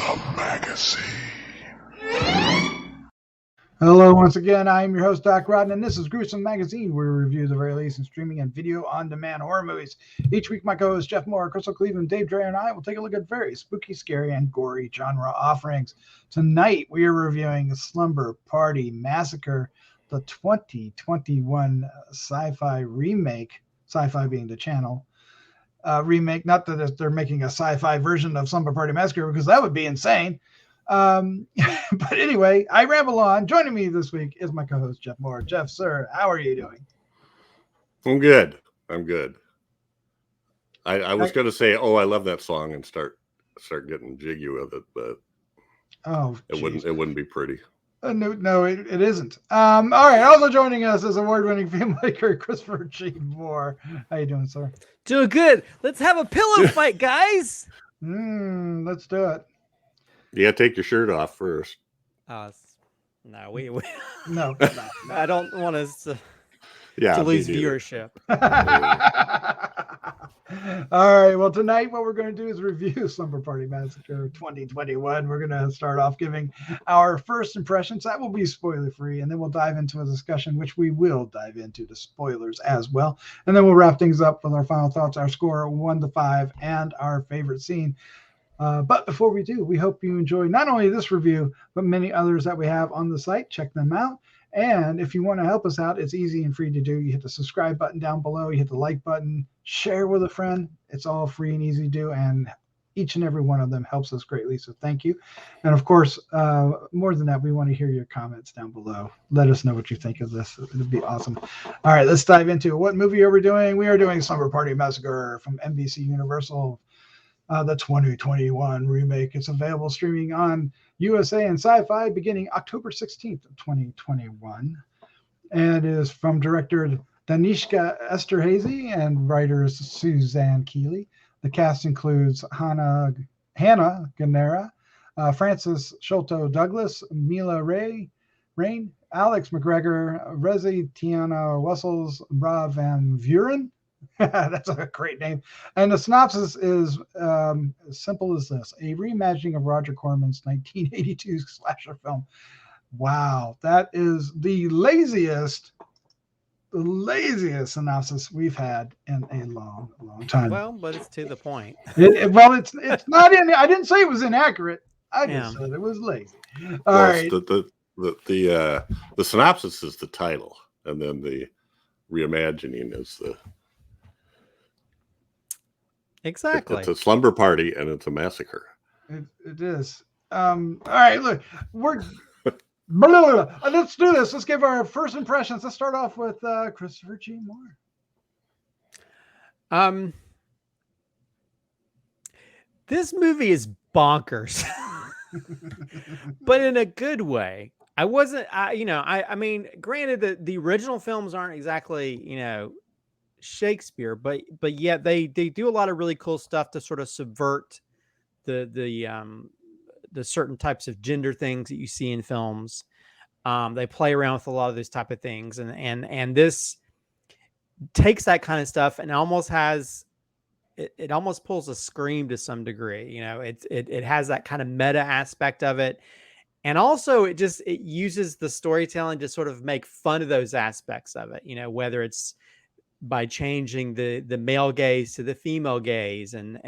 Gruesome Magazine. Hello, once again. I am your host, Doc Rodden, and this is Gruesome Magazine, where we review the very latest in streaming and video on-demand horror movies. Each week, my co-hosts Jeff Mohr, Crystal Cleveland, Dave Dre, and I will take a look at very spooky, scary, and gory genre offerings. Tonight, we are reviewing Slumber Party Massacre, the 2021 SYFY remake, SYFY being the channel, remake. Not that they're making a SYFY version of Slumber Party Massacre, because that would be insane. But anyway, I ramble on. Joining me this week is my co-host Jeff Mohr. Jeff, sir, how are you doing? I'm good. I was going to say, "Oh, I love that song," and start getting jiggy with it, but it wouldn't be pretty. No, it isn't. All right. Also joining us is award-winning filmmaker Christopher G. Mohr. How you doing, sir? Doing good. Let's have a pillow fight, guys. Let's do it. Yeah, take your shirt off first. No, we no. I don't want us to lose viewership. All right. Well, tonight what we're going to do is review Slumber Party Massacre 2021. We're going to start off giving our first impressions. That will be spoiler-free, and then we'll dive into a discussion, which we will dive into the spoilers as well. And then we'll wrap things up with our final thoughts, our score 1 to 5, and our favorite scene. But before we do, we hope you enjoy not only this review, but many others that we have on the site. Check them out. And if you want to help us out, it's easy and free to do. You hit the subscribe button down below. You hit the like button. Share with a friend. It's all free and easy to do. And each and every one of them helps us greatly. So thank you. And of course, more than that, we want to hear your comments down below. Let us know what you think of this. It would be awesome. All right, let's dive into it. What movie are we doing? We are doing Slumber Party Massacre from NBC Universal. The 2021 remake. It's available streaming on USA and SYFY beginning October 16th of 2021. And is from director Danishka Esterhazy and writers Suzanne Keilly. The cast includes Hannah Gonera, Francis Sholto-Douglas, Mila, Rayne, Alex McGregor, Reze-Tiana, Wessels, Rob Van Vuuren. That's a great name. And the synopsis is as simple as this: a reimagining of Roger Corman's 1982 slasher film. Wow, that is the laziest synopsis we've had in a long time. Well, but it's to the point. It's not in. I didn't say it was inaccurate. I just said it was lazy. All right. The synopsis is the title, and then the reimagining is the. Exactly. It's a slumber party and it's a massacre. It is. All right, look, let's do this. Let's give our first impressions. Let's start off with Christopher G. Mohr. This movie is bonkers, but in a good way. I mean, granted, the original films aren't exactly, Shakespeare, but yet they do a lot of really cool stuff to sort of subvert the certain types of gender things that you see in films. They play around with a lot of those type of things, and this takes that kind of stuff and almost has it almost pulls a Scream to some degree. It has that kind of meta aspect of it, and also it uses the storytelling to sort of make fun of those aspects of it. Whether it's by changing the male gaze to the female gaze, and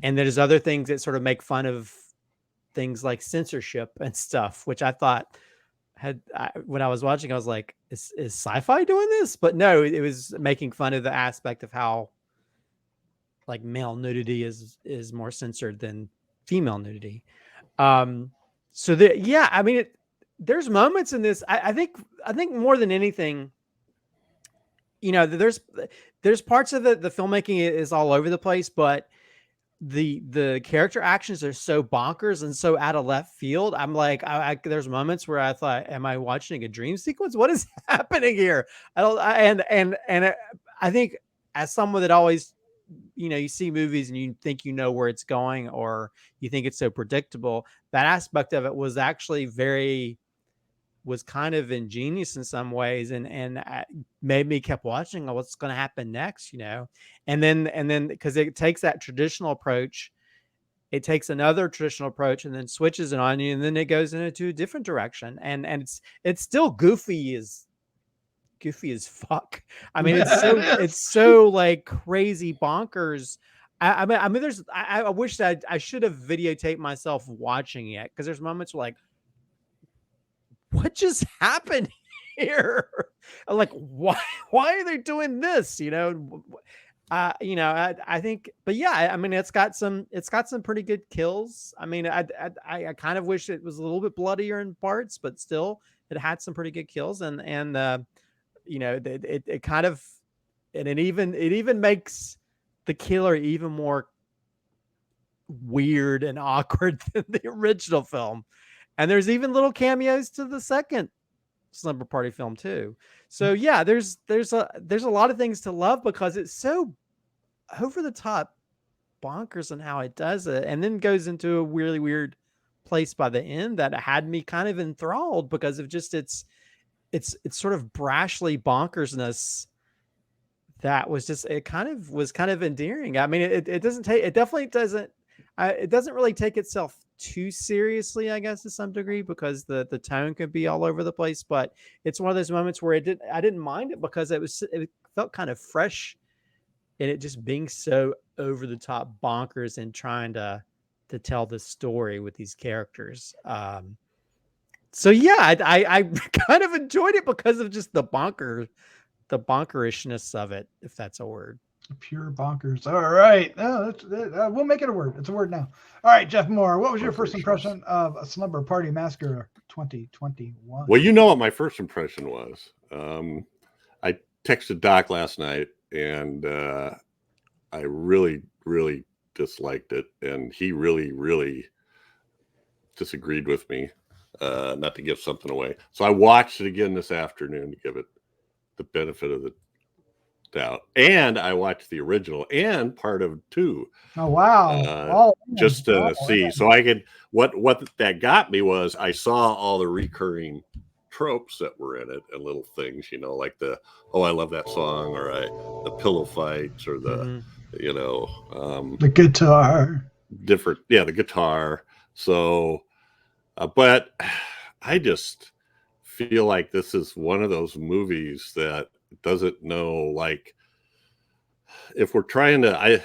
there's other things that sort of make fun of things like censorship and stuff, which I thought when I was watching, I was like, is SYFY doing this? But no, it was making fun of the aspect of how like male nudity is more censored than female nudity. There's moments in this. I think more than anything, there's parts of the filmmaking is all over the place, but the character actions are so bonkers and so out of left field. I'm like, there's moments where I thought, am I watching a dream sequence? What is happening here? I think as someone that always, you see movies and you think where it's going, or you think it's so predictable, that aspect of it was actually was kind of ingenious in some ways, and made me kept watching what's going to happen next, and then because it takes that traditional approach it takes another traditional approach and then switches it on you, and then it goes into a different direction. And it's still goofy as fuck. I mean, it's so like crazy bonkers. I mean, I wish that I should have videotaped myself watching it, because there's moments where like, what just happened here? Like, why are they doing this? You know, I think, but yeah, I mean, it's got some pretty good kills. I mean, I kind of wish it was a little bit bloodier in parts, but still, it had some pretty good kills, and it kind of, and it even makes the killer even more weird and awkward than the original film. And there's even little cameos to the second Slumber Party film too. So yeah, there's a lot of things to love, because it's so over the top bonkers in how it does it, and then goes into a really weird place by the end that had me kind of enthralled because of just its sort of brashly bonkersness. That was just, it was kind of endearing. I mean, it definitely doesn't really take itself too seriously, I guess, to some degree, because the tone could be all over the place, but it's one of those moments where I didn't mind it, because it felt kind of fresh, and it just being so over the top bonkers and trying to tell this story with these characters. So yeah, I kind of enjoyed it because of just the bonkerishness of it, if that's a word. Pure bonkers. All right. We'll make it a word. It's a word now. All right, Jeff Mohr, what was your first impression of A Slumber Party Massacre 2021? Well, you know what my first impression was. I texted Doc last night, and I really, really disliked it, and he really, really disagreed with me, not to give something away. So I watched it again this afternoon to give it the benefit of the doubt, and I watched the original and part of 2. Oh wow! Just to see. So I could, what that got me was, I saw all the recurring tropes that were in it, and little things, like the, oh, I love that song, or the pillow fights, or the the guitar, different, the guitar. So but I just feel like this is one of those movies that doesn't know, like, if we're trying to, I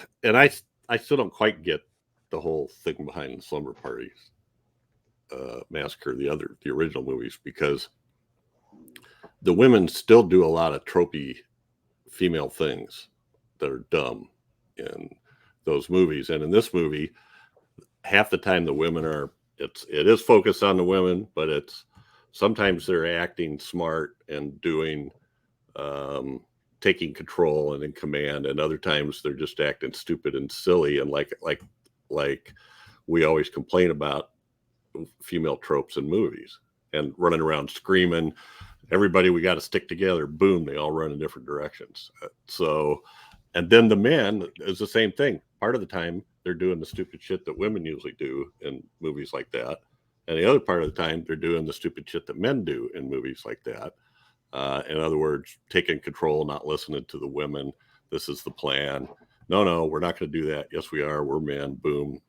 still don't quite get the whole thing behind Slumber Party Massacre, the original movies, because the women still do a lot of tropey female things that are dumb in those movies. And in this movie, half the time the women are, it is focused on the women, but it's sometimes they're acting smart and doing, taking control and in command, and other times they're just acting stupid and silly, and like we always complain about female tropes in movies, and running around screaming, everybody, we got to stick together, boom, they all run in different directions. So, and then the men is the same thing. Part of the time they're doing the stupid shit that women usually do in movies like that, and the other part of the time they're doing the stupid shit that men do in movies like that. In other words, taking control, not listening to the women. This is the plan. No, we're not going to do that. Yes, we are. We're men. Boom.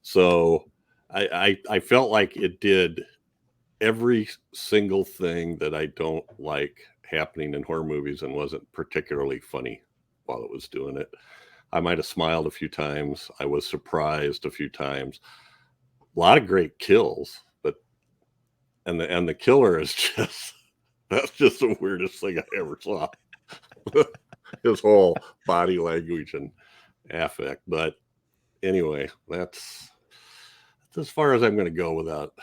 So I felt like it did every single thing that I don't like happening in horror movies, and wasn't particularly funny while it was doing it. I might have smiled a few times. I was surprised a few times. A lot of great kills, but and the killer is just, that's just the weirdest thing I ever saw. His whole body language and affect. But anyway, that's as far as I'm going to go without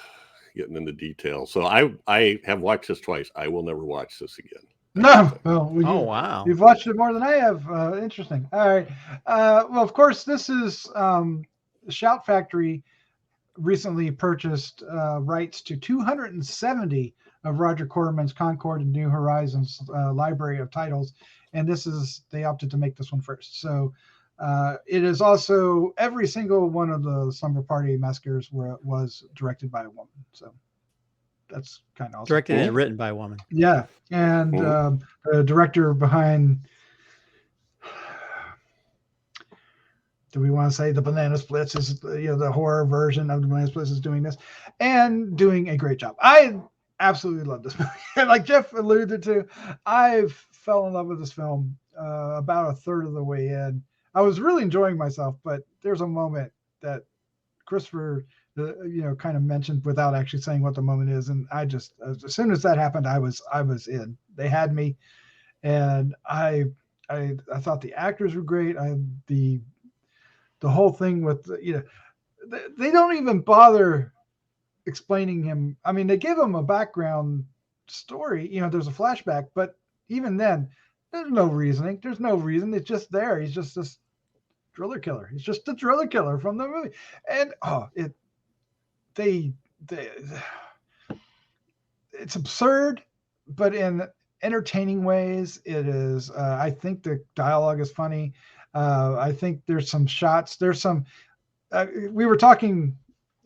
getting into detail. So I have watched this twice. I will never watch this again. No. Well, wow. You've watched it more than I have. Interesting. All right. Well, of course, this is Shout Factory recently purchased rights to 270 of Roger Corman's Concord and New Horizons library of titles. And they opted to make this one first. So it is also, every single one of the Slumber Party Massacres was directed by a woman. So that's kind of awesome. Directed and written by a woman. Yeah. And the director behind do we want to say the Banana Splits is the horror version of the Banana Splits is doing this and doing a great job. I absolutely love this movie. Like Jeff alluded to, I fell in love with this film about a third of the way in. I was really enjoying myself, but there's a moment that Christopher kind of mentioned without actually saying what the moment is, and I just, as soon as that happened, I was in. They had me, and I thought the actors were great. The whole thing with they don't even bother explaining him. I mean, they give him a background story. There's a flashback, but even then, there's no reasoning. There's no reason. It's just there. He's just this driller killer. He's just a driller killer from the movie, and it's absurd, but in entertaining ways. It is. I think the dialogue is funny. I think there's some shots. There's some. We were talking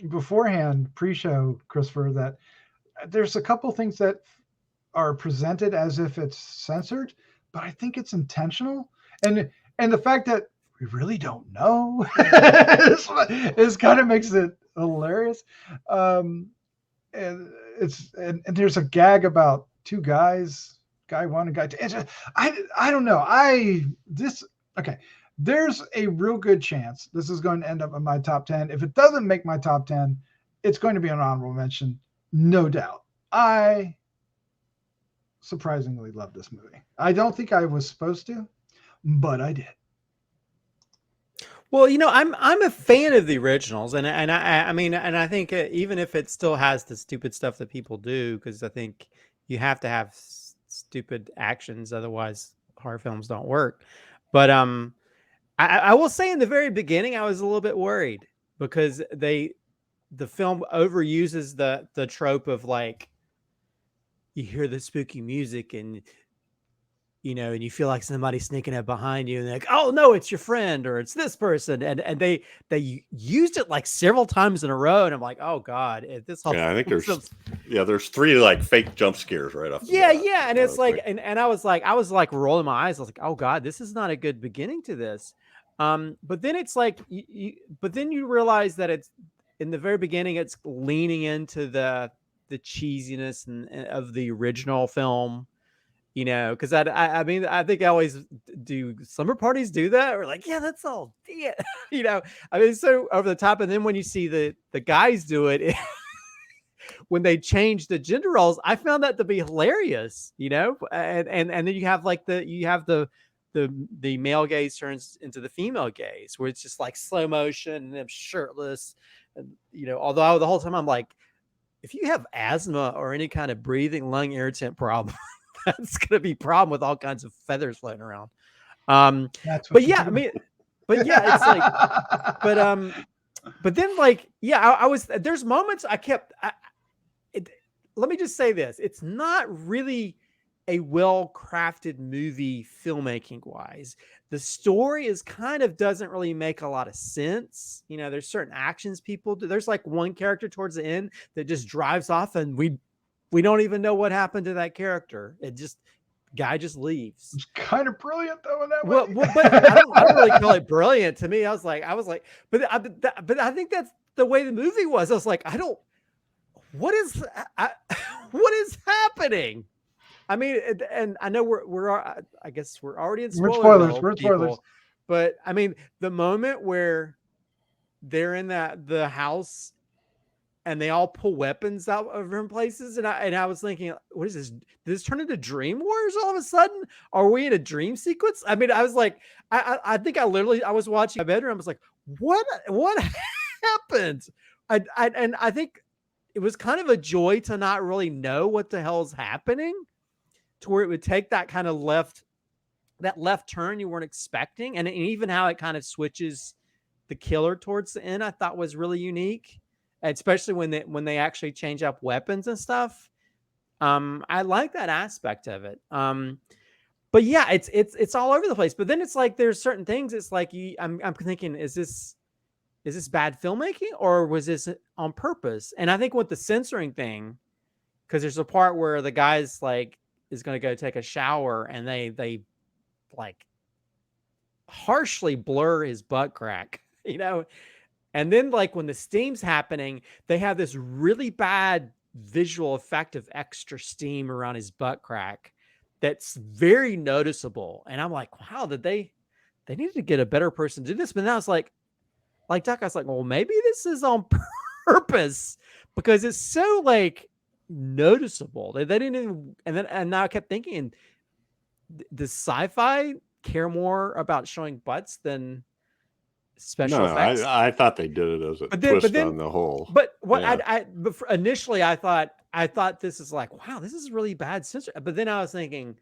beforehand, pre-show, Christopher, that there's a couple things that are presented as if it's censored, but I think it's intentional. And the fact that we really don't know is kind of makes it hilarious. And there's a gag about two guys, guy one and guy two. I don't know. Okay. There's a real good chance this is going to end up in my top 10. If it doesn't make my top 10, it's going to be an honorable mention, no doubt. I surprisingly love this movie. I don't think I was supposed to, but I did. Well, I'm a fan of the originals, and I mean, and I think even if it still has the stupid stuff that people do, because I think you have to have stupid actions, otherwise horror films don't work. But I will say in the very beginning, I was a little bit worried because the film overuses the trope of like you hear the spooky music and and you feel like somebody's sneaking up behind you and they're like, oh no, it's your friend or it's this person. And they used it like several times in a row. And I'm like, oh God, this whole I think there's 3 like fake jump scares right off. Yeah. And it's like, and I was like rolling my eyes. I was like, oh God, this is not a good beginning to this. But then it's like, but then you realize that it's in the very beginning, it's leaning into the cheesiness of the original film. Because I mean, I think I always do. Slumber parties do that. We're like, yeah, that's all. Yeah. I mean, so over the top. And then when you see the guys do it, when they change the gender roles, I found that to be hilarious. And then you have like the male gaze turns into the female gaze, where it's just like slow motion and them shirtless. And, although the whole time I'm like, if you have asthma or any kind of breathing lung irritant problem. That's gonna be a problem with all kinds of feathers floating around. But yeah, I mean, but yeah, it's like, but then like, yeah, I was. There's moments I kept. Let me just say this: it's not really a well-crafted movie filmmaking wise. The story is kind of doesn't really make a lot of sense. There's certain actions people do. There's like one character towards the end that just drives off, and we don't even know what happened to that character. Guy just leaves. It's kind of brilliant though in that way. Well, but I don't really call it brilliant. To me, I was like, but I think that's the way the movie was. I was like, what is happening? I mean, and I know I guess we're already in spoilers. We're spoilers. But I mean, the moment where they're in the house and they all pull weapons out of different places. And I was thinking, what is this? Did this turn into Dream Wars all of a sudden? Are we in a dream sequence? I mean, I was like, I think I was watching my bedroom. I was like, what happened? And I think it was kind of a joy to not really know what the hell's happening, to where it would take that kind of left turn you weren't expecting. And even how it kind of switches the killer towards the end, I thought was really unique. Especially when they actually change up weapons and stuff. I like that aspect of it. But yeah, it's all over the place. But then it's like there's certain things. It's like I'm thinking, is this bad filmmaking or was this on purpose? And I think with the censoring thing, because there's a part where the guy's like is going to go take a shower and they like harshly blur his butt crack, you know? And then like when the steam's happening, they have this really bad visual effect of extra steam around his butt crack that's very noticeable. And I'm like, wow, they needed to get a better person to do this. But now it's like Doc, I was like, well, maybe this is on purpose because it's so like noticeable. They didn't even, and now I kept thinking, does sci-fi care more about showing butts than special effects? I thought they did it as a twist on the whole. But what initially I thought this is like, wow, this is really bad censor. But then I was thinking,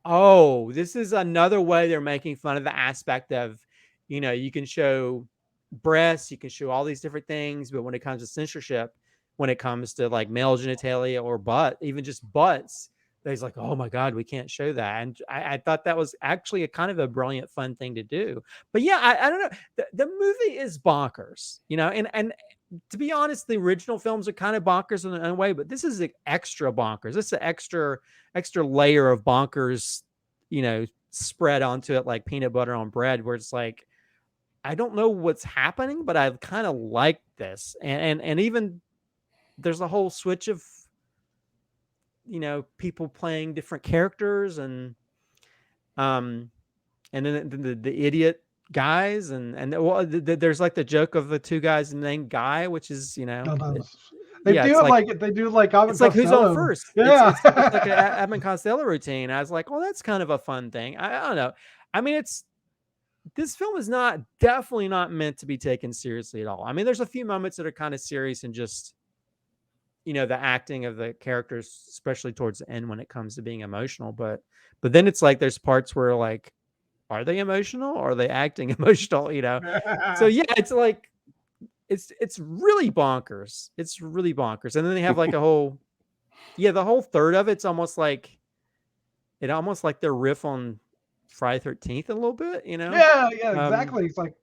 oh, this is another way they're making fun of the aspect of, you know, you can show breasts, you can show all these different things, but when it comes to censorship, when it comes to like male genitalia or butt, even just butts, there's like, oh my God, we can't show that. And I thought that was actually a kind of a brilliant, fun thing to do. But yeah, I don't know. The movie is bonkers, you know, and to be honest, the original films are kind of bonkers in their own way, but this is an extra bonkers. This is an extra layer of bonkers, you know, spread onto it like peanut butter on bread, where it's like, I don't know what's happening, but I kind of like this. And even there's a whole switch of, you know, people playing different characters and then the idiot guys and well, there's like the joke of the two guys named Guy, which is, you know, they do like it's like who's on first. Yeah, it's like an Abbott and Costello routine. I was like, well, that's kind of a fun thing. I don't know. I mean, this film is definitely not meant to be taken seriously at all. I mean, there's a few moments that are kind of serious and just, you know, the acting of the characters, especially towards the end when it comes to being emotional. But then it's like there's parts where like, are they emotional or are they acting emotional? You know? So yeah, it's like it's really bonkers. It's really bonkers. And then they have like a whole the whole third of it's almost like their riff on Friday 13th a little bit, you know? Yeah, exactly. It's like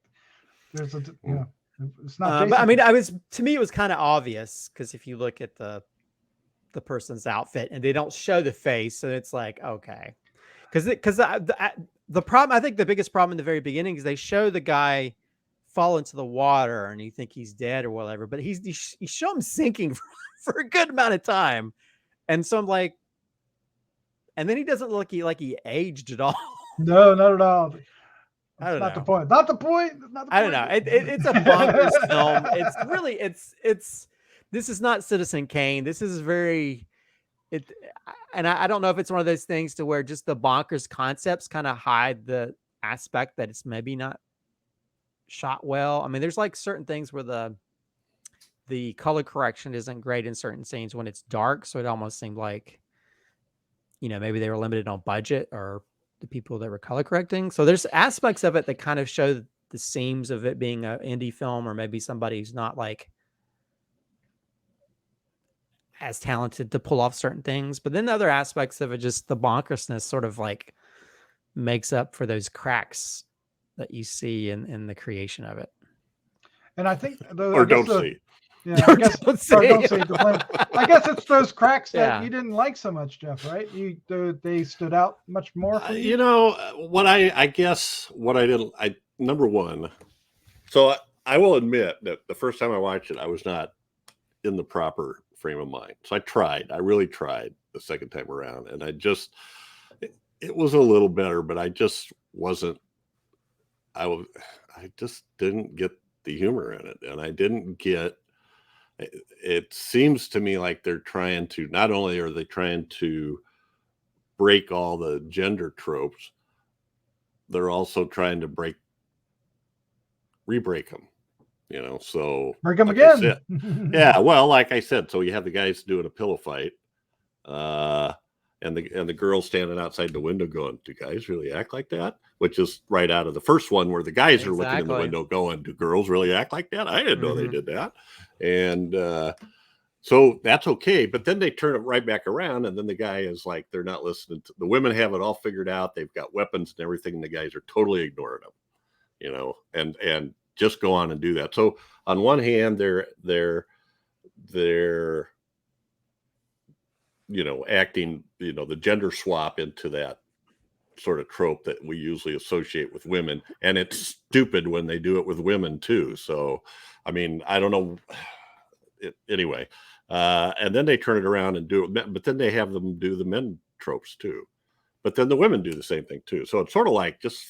there's it's not. But I mean, to me, it was kind of obvious because if you look at the person's outfit and they don't show the face, so it's like, okay, because the problem, I think the biggest problem in the very beginning is they show the guy fall into the water and you think he's dead or whatever, but you show him sinking for a good amount of time, and so I'm like, and then he doesn't look like he aged at all. No, not at all. That's not the point. Not the point. I don't know. It's a bonkers film. It's really, this is not Citizen Kane. This is and I don't know if it's one of those things to where just the bonkers concepts kind of hide the aspect that it's maybe not shot well. I mean, there's like certain things where the color correction isn't great in certain scenes when it's dark. So it almost seemed like, you know, maybe they were limited on budget or the people that were color correcting. So there's aspects of it that kind of show the seams of it being an indie film, or maybe somebody who's not like as talented to pull off certain things. But then the other aspects of it, just the bonkersness sort of like makes up for those cracks that you see in the creation of it. And I think don't see. Yeah, I guess don't see. I guess it's those cracks that you didn't like so much, Jeff, right? They stood out much more for you? You know, what I guess what I didn't, number one, so I will admit that the first time I watched it, I was not in the proper frame of mind. So I really tried the second time around, and it was a little better, but I just wasn't, I just didn't get the humor in it. And I didn't get, it seems to me like they're trying to, not only are they trying to break all the gender tropes, they're also trying to re-break them, you know, so break them again. Yeah, well, like I said, so you have the guys doing a pillow fight, and the girl standing outside the window going, do guys really act like that? Which is right out of the first one where the guys are looking in the window going, do girls really act like that? I didn't know they did that. And so that's okay. But then they turn it right back around, and then the guy is like, they're not listening to the women, have it all figured out. They've got weapons and everything, and the guys are totally ignoring them, you know, and just go on and do that. So on one hand, they're you know, acting, you know, the gender swap into that sort of trope that we usually associate with women, and it's stupid when they do it with women too. So, I mean, I don't know. Anyway, and then they turn it around and do it, but then they have them do the men tropes too. But then the women do the same thing too. So it's sort of like just,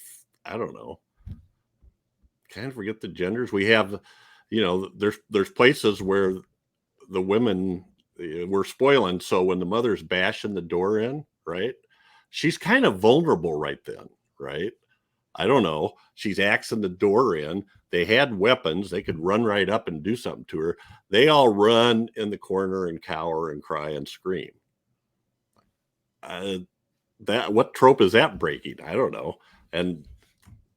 I don't know, kind of forget the genders. We have, you know, there's places where the women we're spoiling. So when the mother's bashing the door in, right, she's kind of vulnerable right then, right? I don't know. She's axing the door in. They had weapons. They could run right up and do something to her. They all run in the corner and cower and cry and scream. That what trope is that breaking? I don't know. And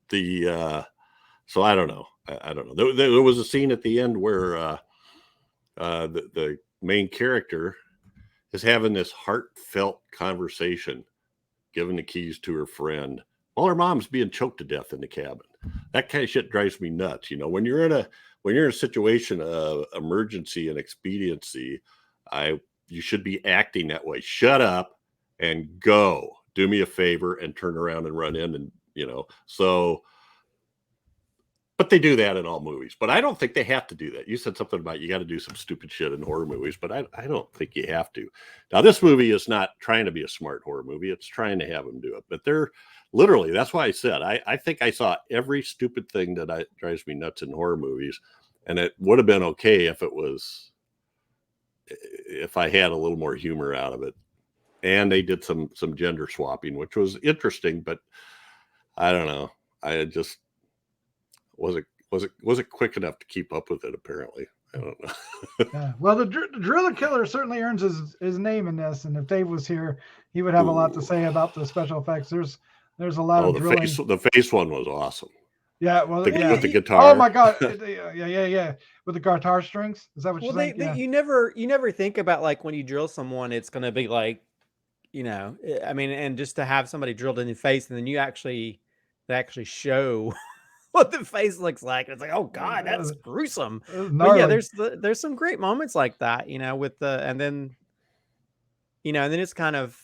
the so I don't know. I don't know. There was a scene at the end where the main character is having this heartfelt conversation, giving the keys to her friend while her mom's being choked to death in the cabin. That kind of shit drives me nuts. You know, when you're in a situation of emergency and expediency, you should be acting that way. Shut up and go. Do me a favor and turn around and run in, and you know. So, but they do that in all movies. But I don't think they have to do that. You said something about you got to do some stupid shit in horror movies, but I don't think you have to. Now, this movie is not trying to be a smart horror movie. It's trying to have them do it. But they're literally, that's why I said, I think I saw every stupid thing that drives me nuts in horror movies. And it would have been okay if I had a little more humor out of it. And they did some gender swapping, which was interesting, but I don't know. I just was it quick enough to keep up with it, apparently. I don't know. Yeah. Well, the driller killer certainly earns his name in this, and if Dave was here, he would have a lot to say about the special effects. There's a lot of drilling. The face one was awesome. Yeah, well, with the guitar. Oh my god, yeah, with the guitar strings. Is that what you're saying? You never think about, like, when you drill someone, it's gonna be like, you know, I mean, and just to have somebody drilled in the face, and then they actually show what the face looks like. It's like, oh god, that's gruesome. But yeah, there's some great moments like that, you know, with and then it's kind of,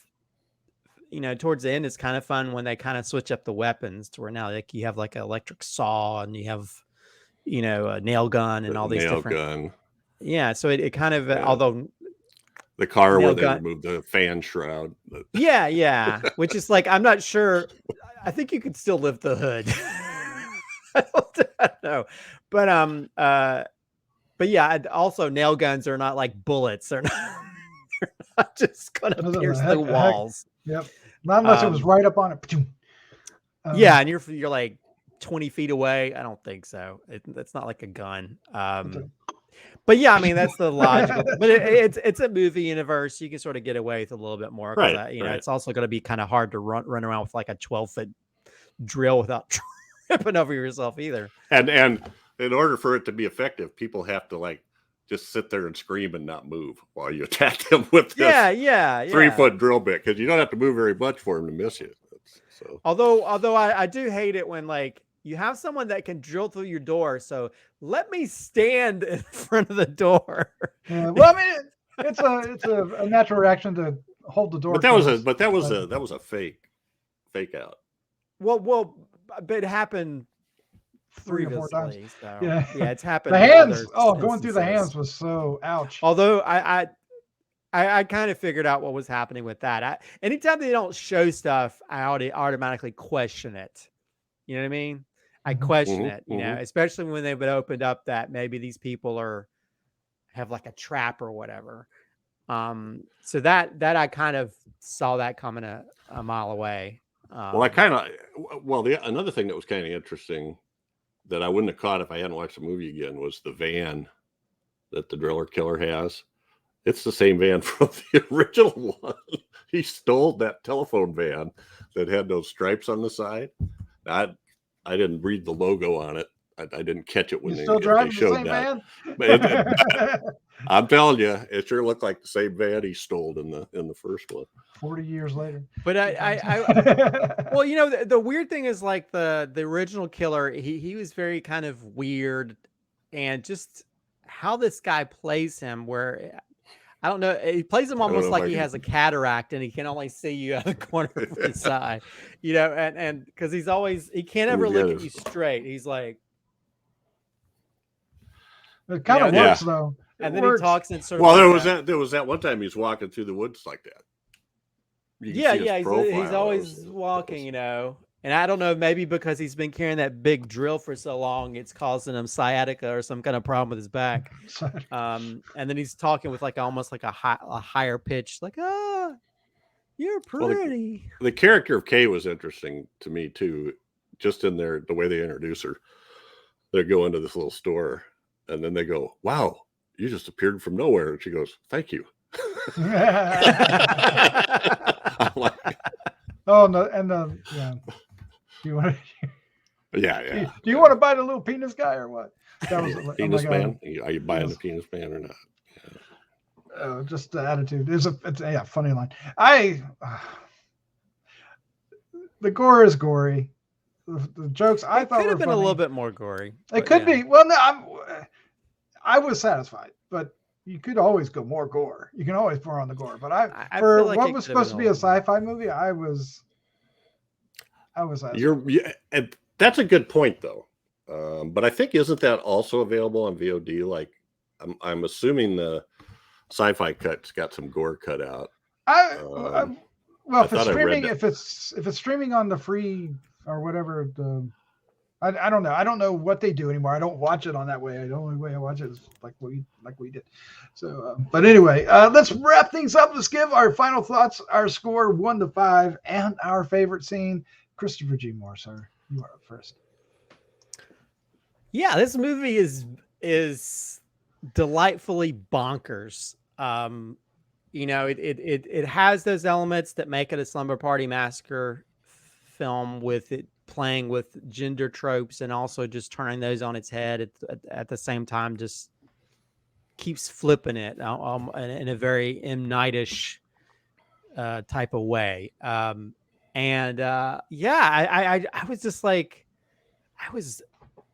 you know, towards the end, it's kind of fun when they kind of switch up the weapons to where now, like, you have like an electric saw and you have, you know, a nail gun and all these different gun. Yeah, so it kind of, although the car where they removed the fan shroud. Yeah, which is like, I'm not sure. I think you could still lift the hood. I don't know, but yeah. Also, nail guns are not like bullets. They're not just gonna pierce the walls. Yep, not unless it was right up on it. Yeah, and you're like 20 feet away. I don't think so. It's not like a gun. But yeah, I mean, that's the logical. But it's a movie universe. You can sort of get away with a little bit more. Right. You know, it's also going to be kind of hard to run around with like a 12-foot drill without tripping over yourself either. And in order for it to be effective, people have to like just sit there and scream and not move while you attack them with this 3-foot drill bit, because you don't have to move very much for them to miss you. So although I do hate it when, like, you have someone that can drill through your door, so let me stand in front of the door. Yeah, well, I mean, it's a natural reaction to hold the door. But that was a fake out. Well, but it happened 3 or 4 times. So, yeah, it's happened. The hands, going through the hands was so ouch. Although I kind of figured out what was happening with that. Anytime they don't show stuff, I automatically question it. You know what I mean? I question it, you know, especially when they've been opened up that maybe these people have like a trap or whatever. So that I kind of saw that coming a mile away. Another thing that was kind of interesting that I wouldn't have caught if I hadn't watched the movie again was the van that the driller killer has. It's the same van from the original one. He stole that telephone van that had those stripes on the side. I didn't read the logo on it. I didn't catch it when they showed that. Van? I'm telling you, it sure looked like the same van he stole in the first one. 40 years later. But well, you know, the weird thing is, like, the original killer, he was very kind of weird, and just how this guy plays him, where I don't know. He plays him almost if like I he can- has a cataract and he can only see you out of the corner of his eye, you know, and because he can't ever look at you straight. He's like, It kind of Yeah. works though. It and then works. he talks in sort of. Well, like there was that one time he's walking through the woods like that. You can Yeah, see his yeah. He's profile. always walking, you know. And I don't know, maybe because he's been carrying that big drill for so long, it's causing him sciatica or some kind of problem with his back. And then he's talking with like almost like a higher pitch, like, you're pretty. Well, the character of Kay was interesting to me too, just in the way they introduce her. They go into this little store, and then they go, "Wow, you just appeared from nowhere," and she goes, "Thank you." I'm like, Oh no, and yeah. Do you want to? yeah. Do you want to buy the little penis guy or what? That was Penis man. Are you buying the penis man or not? Just the attitude. It's a funny line. The gore is gory. The jokes I thought could have been funny. A little bit more gory. It could be. Well, no, I was satisfied, but you could always go more gore. You can always pour on the gore. But I for like what was supposed to be a sci-fi movie, I was satisfied. And that's a good point though. But I think isn't that also available on VOD? Like I'm assuming the SYFY cut's got some gore cut out. Well, if it's streaming, if it's streaming on the free or whatever, I don't know. I don't know what they do anymore. I don't watch it on that way. The only way I watch it is like we did. So, but anyway, let's wrap things up. Let's give our final thoughts, our score 1 to 5, and our favorite scene. Christopher G. Mohr, sir, you are up first. Yeah, this movie is delightfully bonkers. You know, it has those elements that make it a Slumber Party Massacre film, with it playing with gender tropes and also just turning those on its head at the same time. Just keeps flipping it in a very M. Night-ish type of way. I was just like, I was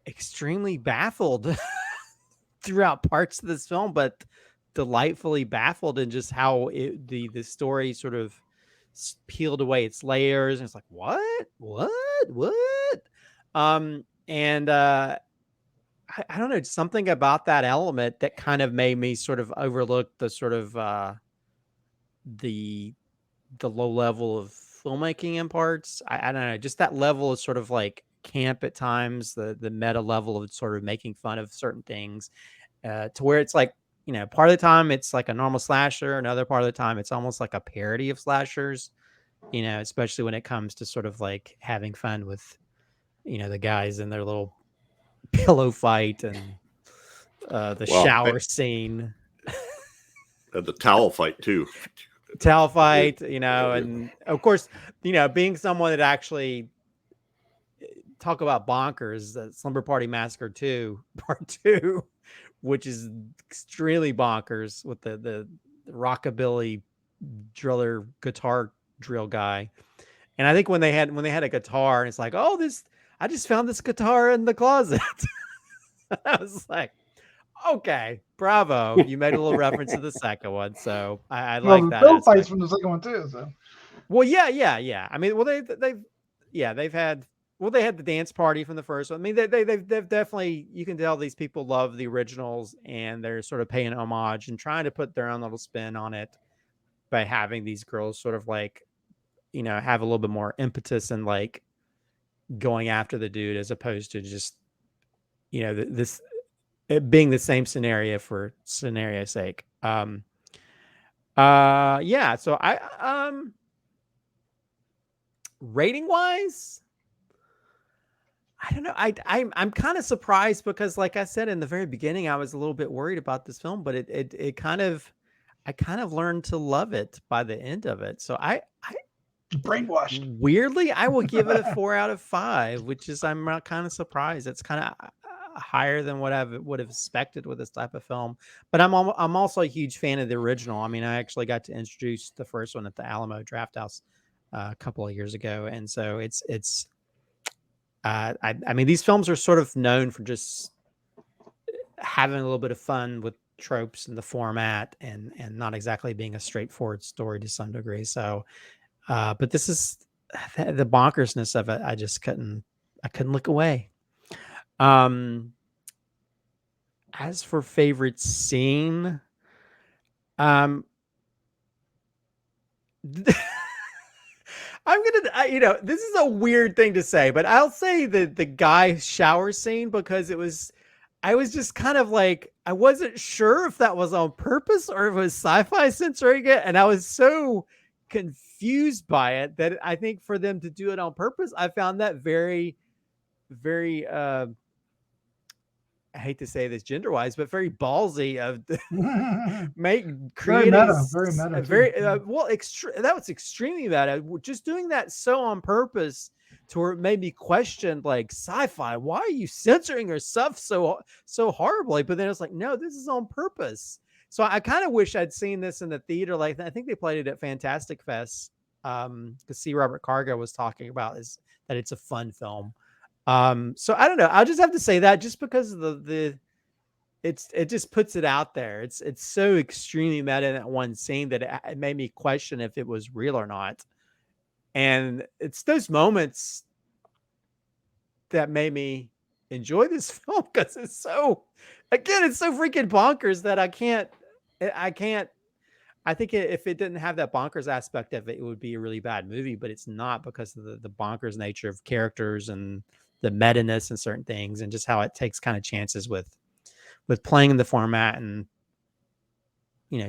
extremely baffled throughout parts of this film, but delightfully baffled in just how the story sort of peeled away its layers, and it's like, what I don't know, something about that element that kind of made me sort of overlook the sort of the low level of filmmaking in parts. I don't know, just that level of sort of like camp at times, the meta level of sort of making fun of certain things, to where it's like, you know, part of the time it's like a normal slasher, another part of the time it's almost like a parody of slashers, you know, especially when it comes to sort of like having fun with, you know, the guys in their little pillow fight and the shower scene. The towel fight too. Towel fight, you know, and of course, you know, being someone that actually talk about bonkers, Slumber Party Massacre 2, Part 2, which is extremely bonkers with the rockabilly driller guitar drill guy. And I think when they had a guitar, and it's like, oh, I just found this guitar in the closet. I was like, okay, bravo. You made a little reference to the second one. So I like that. Film fights from the second one too. So, well, yeah. I mean, well, they've had. Well, they had the dance party from the first one. I mean, they've definitely, you can tell these people love the originals, and they're sort of paying homage and trying to put their own little spin on it by having these girls sort of like, you know, have a little bit more impetus and like going after the dude, as opposed to just, you know, it being the same scenario for scenario's sake. So rating wise, I don't know. I'm kind of surprised because, like I said in the very beginning, I was a little bit worried about this film, but I kind of learned to love it by the end of it. So I brainwashed. Weirdly, I will give it a 4 out of 5, which is, I'm kind of surprised. It's kind of higher than what I would have expected with this type of film. But I'm also a huge fan of the original. I mean, I actually got to introduce the first one at the Alamo Drafthouse a couple of years ago, and so it's. I mean, these films are sort of known for just having a little bit of fun with tropes and the format and not exactly being a straightforward story to some degree. So, but this is the bonkersness of it. I couldn't look away. As for favorite scene, I'm gonna, this is a weird thing to say, but I'll say the guy shower scene because I was just kind of like, I wasn't sure if that was on purpose or if it was sci-fi censoring it, and I was so confused by it that I think for them to do it on purpose, I found that very, very I hate to say this gender-wise, but very ballsy of creating very meta, very that was extremely meta. Just doing that so on purpose to where it made me question, like, sci-fi, why are you censoring your stuff so horribly? But then it's like, no, this is on purpose. So I kind of wish I'd seen this in the theater. Like, I think they played it at Fantastic Fest. To see Robert Cargo was talking about is that it's a fun film. So I don't know. I'll just have to say that just because of it just puts it out there. It's so extremely meta in that one scene that it made me question if it was real or not. And it's those moments that made me enjoy this film because it's so freaking bonkers that I think if it didn't have that bonkers aspect of it, it would be a really bad movie, but it's not because of the bonkers nature of characters and the meta-ness and certain things and just how it takes kind of chances with playing in the format and,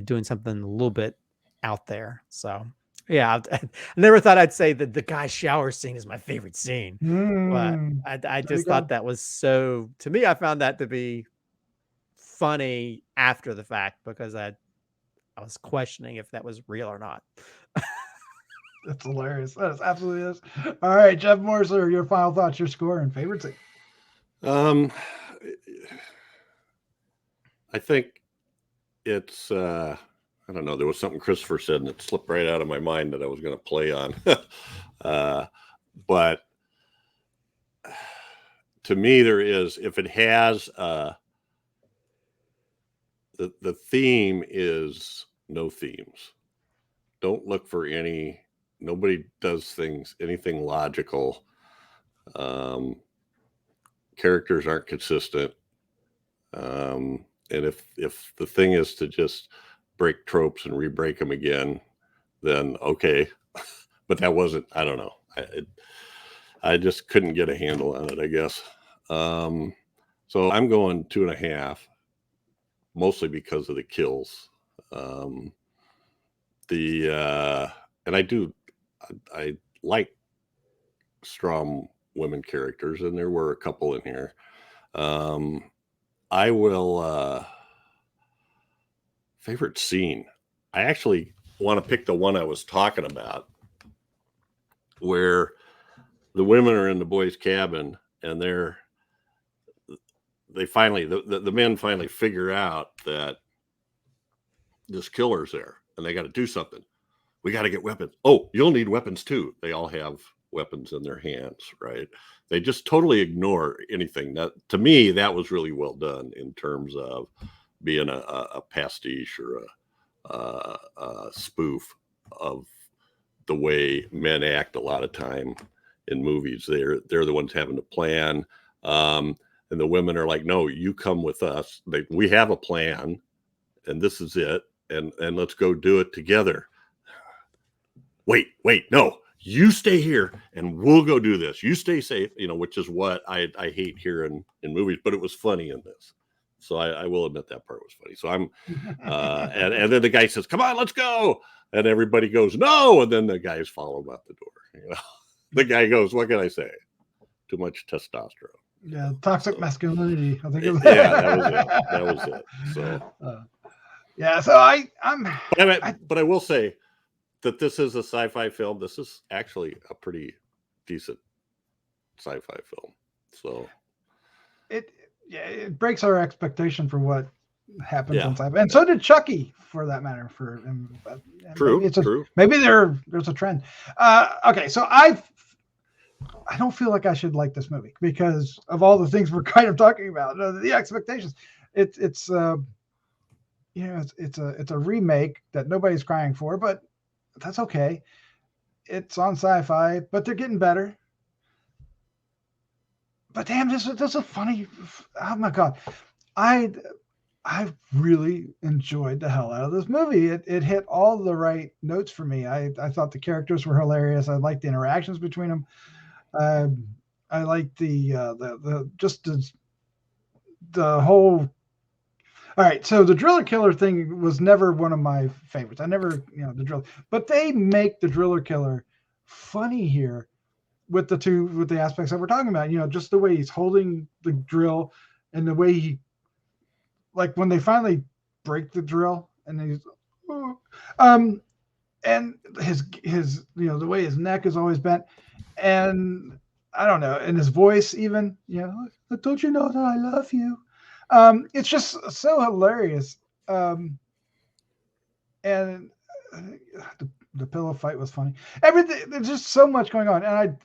doing something a little bit out there. So yeah, I never thought I'd say that the guy's shower scene is my favorite scene. But I just thought that was so, to me, I found that to be funny after the fact because I was questioning if that was real or not. That's hilarious. That is absolutely is. All right, Jeff Morser, your final thoughts, your score, and favorite scene. I think it's I don't know. There was something Christopher said and it slipped right out of my mind that I was going to play on. But to me, there is, if it has the theme is no themes. Don't look for nobody does anything logical. Characters aren't consistent. And if the thing is to just break tropes and re-break them again, then okay. But that wasn't, I don't know. I just couldn't get a handle on it, I guess. So I'm going 2.5, mostly because of the kills. And I like strong women characters, and there were a couple in here. I will favorite scene. I actually want to pick the one I was talking about, where the women are in the boys' cabin and the men finally figure out that this killer's there and they got to do something. We got to get weapons. Oh, you'll need weapons too. They all have weapons in their hands, right? They just totally ignore anything. That, to me, that was really well done in terms of being a pastiche or a spoof of the way men act a lot of time in movies. They're the ones having to plan. And the women are like, no, you come with us. We have a plan and this is it. And let's go do it together. Wait, no, you stay here and we'll go do this. You stay safe, which is what I hate here in movies, but it was funny in this. So I will admit that part was funny. So I'm, and then the guy says, come on, let's go. And everybody goes, no. And then the guys follow him out the door. The guy goes, what can I say? Too much testosterone. Yeah. Toxic masculinity. I think. That was it. So, yeah. So but I will say that this is a sci-fi film. This is actually a pretty decent sci-fi film. So it breaks our expectation for what happens in sci-fi, and so did Chucky, for that matter. True. Maybe there's a trend. Okay, so I don't feel like I should like this movie because of all the things we're kind of talking about. The expectations. It's you know, it's a remake that nobody's crying for, but that's okay. It's on SYFY, but they're getting better. But damn, this is a funny. Oh my god, I really enjoyed the hell out of this movie. It hit all the right notes for me. I thought the characters were hilarious. I liked the interactions between them. I liked the just the whole. All right, so the driller killer thing was never one of my favorites. I never, the drill, but they make the driller killer funny here with the aspects that we're talking about. Just the way he's holding the drill and the way he, like when they finally break the drill and he's, and his the way his neck is always bent, and I don't know, and his voice even, don't you know that I love you? It's just so hilarious. And the pillow fight was funny. Everything, there's just so much going on, and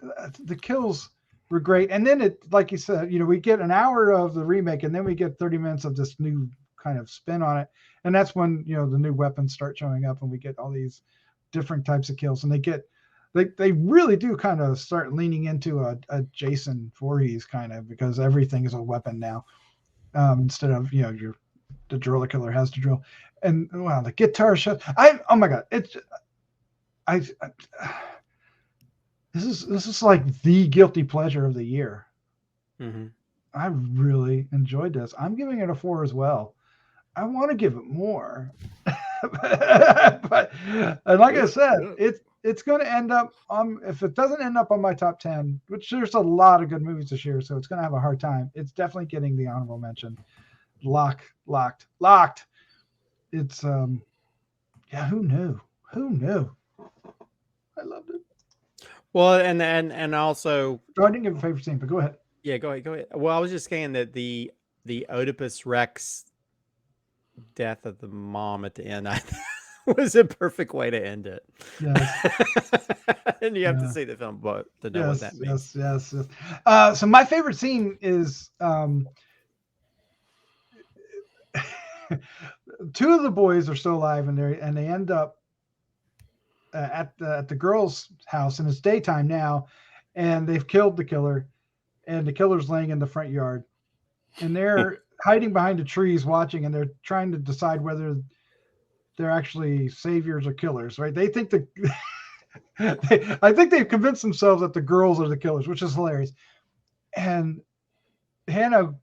the kills were great. And then it, like you said, we get an hour of the remake, and then we get 30 minutes of this new kind of spin on it, and that's when the new weapons start showing up, and we get all these different types of kills, and they really do kind of start leaning into a Jason Voorhees kind of, because everything is a weapon now. Instead of the driller killer has to drill, and wow, the guitar shot. Oh my god, this is like the guilty pleasure of the year. Mm-hmm. I really enjoyed this. I'm giving it a 4 as well. I want to give it more, but and like I said, it's going to end up if it doesn't end up on my top 10, which there's a lot of good movies this year, so it's going to have a hard time. It's definitely getting the honorable mention. Locked. It's who knew? I loved it. Well, and also, I didn't give a favorite scene, but go ahead. Yeah, go ahead. Well, I was just saying that the Oedipus Rex death of the mom at the end was a perfect way to end it. Yes. And you have to see the film to know what that means. Yes. So my favorite scene is two of the boys are still alive, and they end up at the girl's house, and it's daytime now, and they've killed the killer, and the killer's laying in the front yard, and they're hiding behind the trees watching, and they're trying to decide whether they're actually saviors or killers, right? They think I think they've convinced themselves that the girls are the killers, which is hilarious. And Hannah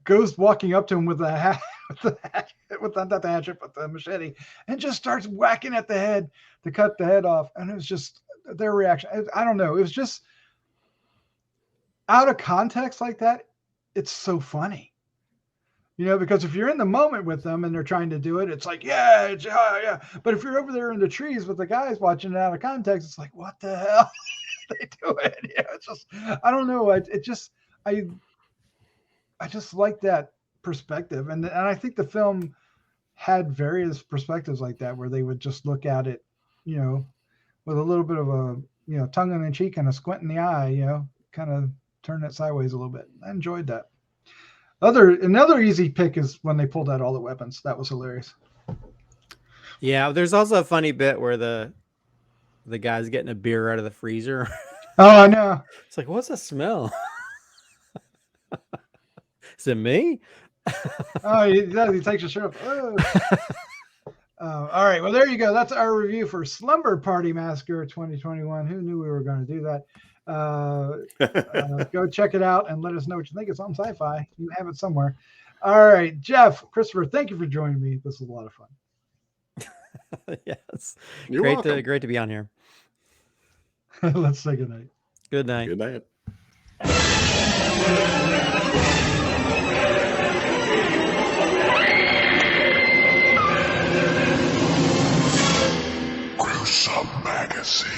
goes walking up to him with not the hatchet, but the machete, and just starts whacking at the head to cut the head off. And it was just their reaction. I don't know. It was just out of context like that. It's so funny. Because if you're in the moment with them and they're trying to do it, it's like, yeah. But if you're over there in the trees with the guys watching it out of context, it's like, what the hell are they doing? It's just, I don't know. I just like that perspective. And I think the film had various perspectives like that, where they would just look at it, with a little bit of a, tongue in the cheek and a squint in the eye, kind of turn it sideways a little bit. I enjoyed that. Another easy pick is when they pulled out all the weapons. That was hilarious. Yeah, there's also a funny bit where the guy's getting a beer out of the freezer. Oh, I know. It's like, what's the smell? Is it me? Oh, he takes his shirt off. Oh. All right. Well, there you go. That's our review for Slumber Party Massacre 2021. Who knew we were going to do that? Go check it out and let us know what you think. It's on SYFY. You have it somewhere. All right, Jeff, Christopher, thank you for joining me. This was a lot of fun. Yes. You're welcome. Great to be on here. Let's say good night. Good night. Good night. Gruesome Magazine.